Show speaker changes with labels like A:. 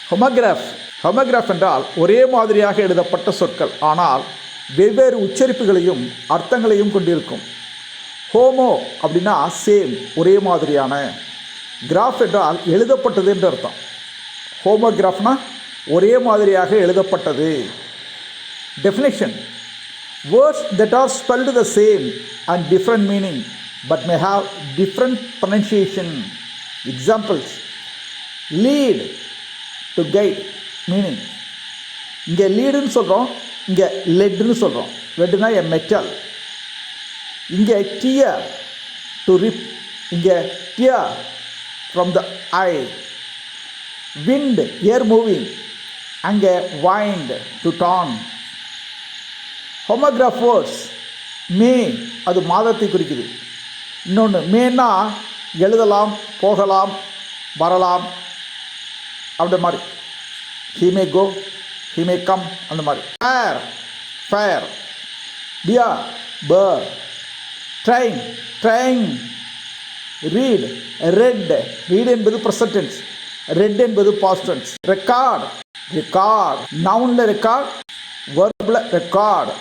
A: Homograph என்றால் ஒரே மாதிரியாக எழுதப்பட்ட சொற்கள், ஆனால் வெவ்வேறு உச்சரிப்புகளையும் அர்த்தங்களையும் கொண்டிருக்கும். ஹோமோ அப்படின்னா சேம், ஒரே மாதிரியான. கிராஃப் என்றால் எழுதப்பட்டது என்று அர்த்தம். ஹோமோகிராஃப்னா ஒரே மாதிரியாக எழுதப்பட்டது. Definition: words that are spelled the same and different meaning but may have different pronunciation. Examples: lead, to guide, meaning இங்கே லீடுன்னு சொல்கிறோம், இங்கே லெட்னு சொல்கிறோம். லெட்னா எ மெட்டல். இங்கே டியர், டு ரிப், இங்கே tear from the eye. Wind, air moving, அங்கே wind, to turn. Homograph words: may, அது மாதத்தை குறிக்குது. இன்னொன்று மேனா எழுதலாம், போகலாம், வரலாம், அந்த மாதிரி. He may go, he may come, அந்த மாதிரி. Fire, tear, bear. Train, train. Read, read, read என்பது ப்ரெசன்ட் டென்ஸ், ரெட் என்பது பாஸ்ட் டென்ஸ். Record, record. நவுனில் ரெக்கார்ட், வெர்பில் ரெக்கார்ட்.